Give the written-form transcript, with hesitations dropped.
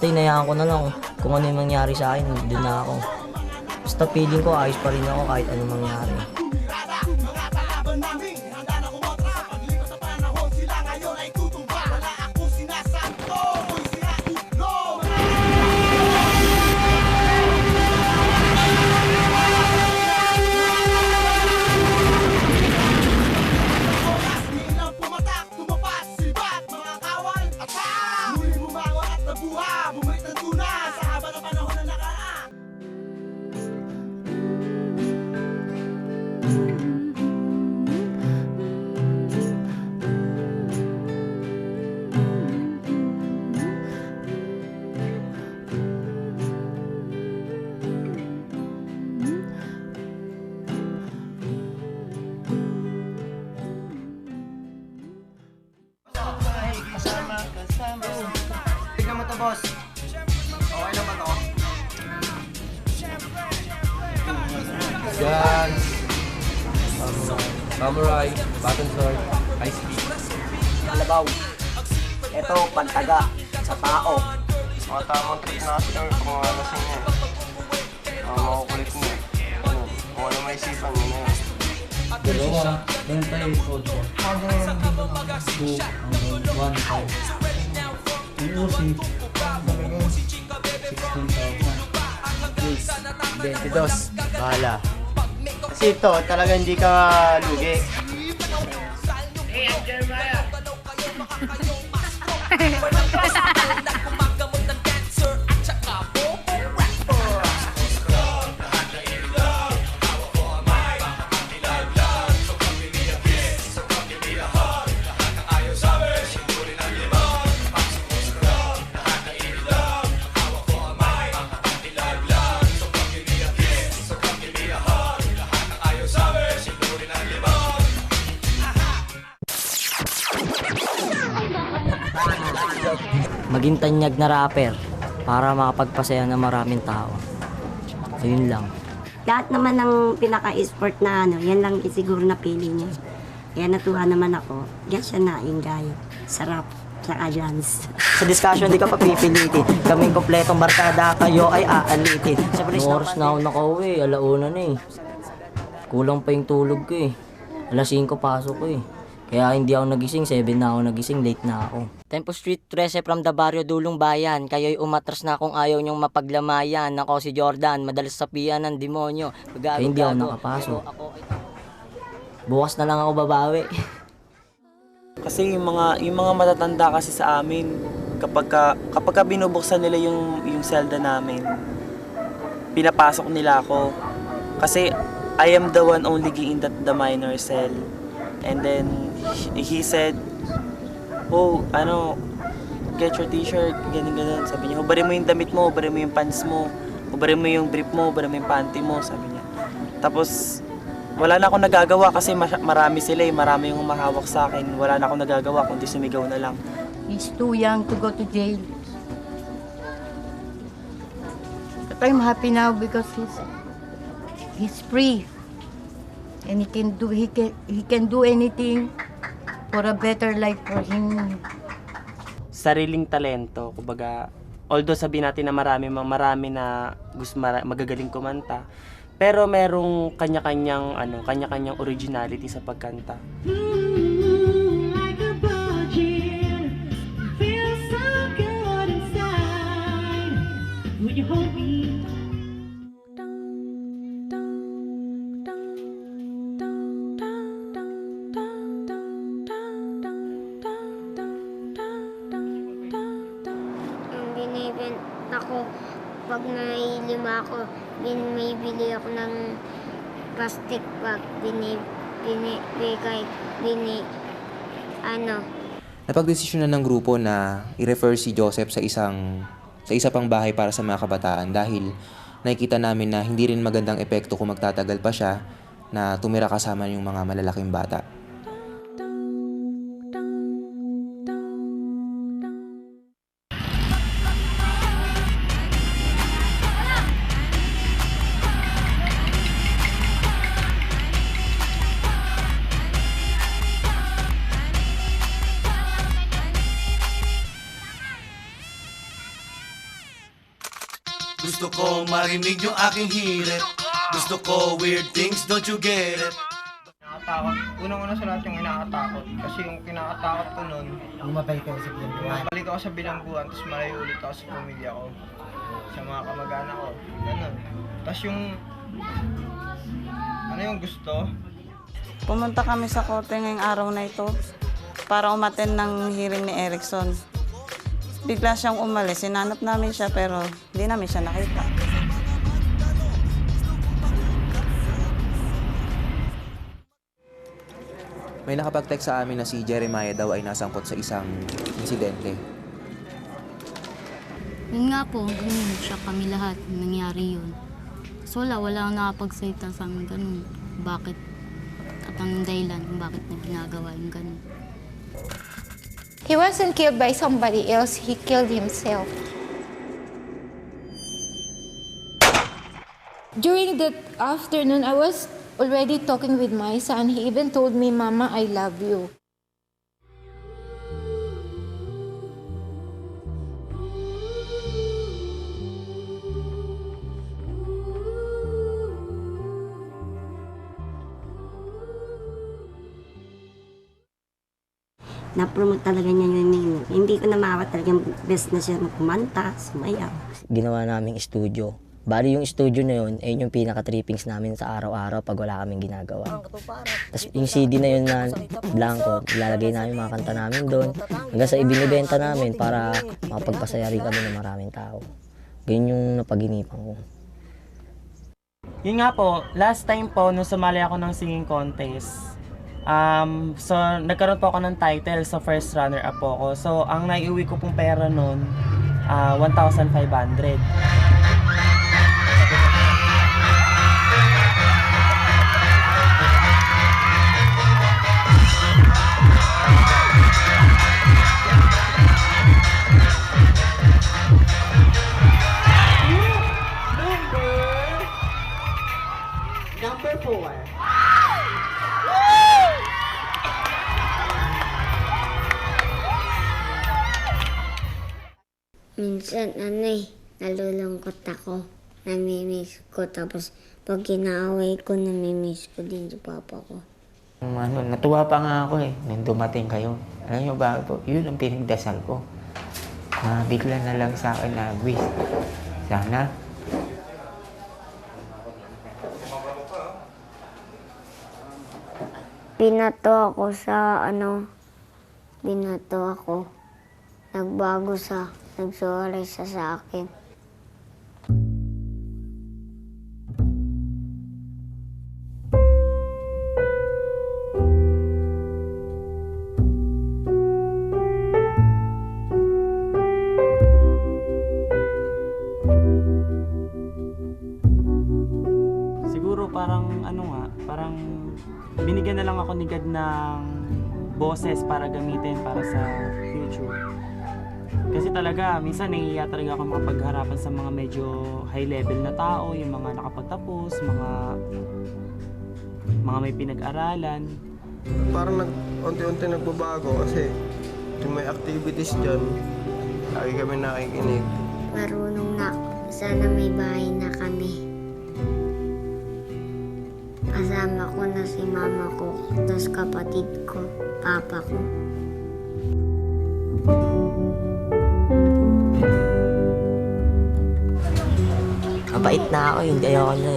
basta inayaan ko na lang kung ano yung mangyari sa akin, doon na ako. Basta feeling ko ayos pa rin ako kahit anong mangyari. Tignan mo to, boss. Okay na ba to? Guns, samurai, button sword, ice tea. Kalabaw. Ito, pantaga. Sa tao. Mga tamang trip na sir, kung ano lasing niya. Makukulit niya. Kung ano may isipan niya na yun. Dalawa, meron tayong code po. Hanggang 2, hanggang 1, 5. Yung usin, talagang 16,000. 22. Bahala. Kasi ito, talaga hindi ka lugi. Maging tanyag na rapper para makapagpasaya ng maraming tao. Ayun lang. Lahat naman ng pinaka-sport na yan lang siguro na pili niya. Kaya natuwa naman ako. Yan siya na ingay. Sarap. Saka dance. Sa discussion, di ka papipilitin. Kaming kompletong barkada, kayo ay aalitin. Noong oras na ako nakauwi, alauna na eh. Kulang pa yung tulog ko eh. Alas 5 pasok ko eh. Kaya hindi ako nagising, 7 na ako nagising, late na ako. Tempo Street 13 from the barrio Dulong Bayan. Kayo'y umatras na kung ayaw niyong mapaglamayan. Ako si Jordan, madalas sapian ng demonyo. Kaya hindi ako nakapasok. Bukas na lang ako babawi. Kasi yung mga matatanda kasi sa amin, kapag binubuksan nila yung selda namin, pinapasok nila ako. Kasi I am the one only in the minor cell. And then he said, "Oh, get your t-shirt," ganun. Sabi niya, hubarin mo yung damit mo, hubarin mo yung pants mo, hubarin mo yung brief mo, hubarin mo yung panty mo, sabi niya. Tapos, wala na akong nagagawa kasi marami sila marami yung humahawak sa akin. Wala na akong nagagawa kundi sumigaw na lang. He's too young to go to jail. But I'm happy now because he's free. And he can do anything for a better life for him. Sariling talento, kumbaga, although sabihin natin na marami na magagaling kumanta, pero merong kanya-kanyang originality sa pagkanta. Binibin ako, pag nailima ako, may bili ako ng plastic bag, Napagdesisyonan ng grupo na i-refer si Joseph sa isa pang bahay para sa mga kabataan dahil nakikita namin na hindi rin magandang epekto kung magtatagal pa siya na tumira kasama yung mga malalaking bata. Gusto ko marinig yung aking hirit. Gusto ko weird things, don't you get it? Nakakatakot. Unang-una sa lahat yung inakatakot. Kasi yung kinakatakot ko nun, bumabalik ako sa bilangguan. Bumabalik ako sa bilangguan, tapos malayo ulit ako sa pamilya ko. Sa mga kamag-anak ko. Ganun. Tapos yung, ano yung gusto? Pumunta kami sa korte ngayong araw na ito para umattend ng hearing ni Erickson. Bigla siyang umalis. Sinanap namin siya pero hindi namin siya nakita. May nakapag-text sa amin na si Jeremiah daw ay nasangkot sa isang insidente. Yun nga po, ganun siya kami lahat. Nangyari yun. So wala akong nakapagsalita sa amin ganun. Bakit? At ang dahilan kung bakit na ginagawa yung ganun. He wasn't killed by somebody else, he killed himself. During that afternoon, I was already talking with my son. He even told me, Mama, I love you. Na-promote talaga niya yun. Hindi ko na maawa talagang best na siya kumanta, sumayaw. Ginawa naming studio. Bali yung studio na yun, ayun yung pinaka-trippings namin sa araw-araw pag wala kaming ginagawa. Tapos yung CD na yun na blanco, ilalagay namin mga kanta namin doon. Hanggang sa ibinibenta namin para makapagpasaya rin kami ng maraming tao. Ganyan yung napaginipan ko. Yun nga po, last time po, nung sumali ako ng singing contest, so nagkaroon po ako ng title sa first runner-up po ako. So ang naiuwi ko pong pera noon, 1,500. Number 4. Minsan, nalulungkot ako. Namimiss ko. Tapos, pag kinaaway ko, namimiss ko din si papa ko. Natuwa pa nga ako nung dumating kayo. Alam niyo ba po, yun ang pinagdasal ko. Na bigla na lang sa akin na wish. Sana Binato ako sa binato ako. Nagbago nagsorry sa akin. Siguro parang parang binigyan na lang ako ni God ng boses para gamitin para sa future. Kasi talaga, minsan nahihiya talaga ako makapagharapan sa mga medyo high level na tao, yung mga nakapagtapos, mga may pinag-aralan. Parang unti-unti nagbabago kasi yung may activities dyan, lagi kami nakikinig. Marunong na ako. Sana may bahay na kami. Kasama ko na si mama ko, tapos kapatid ko, papa ko. Mabait na ako, hindi ayoko na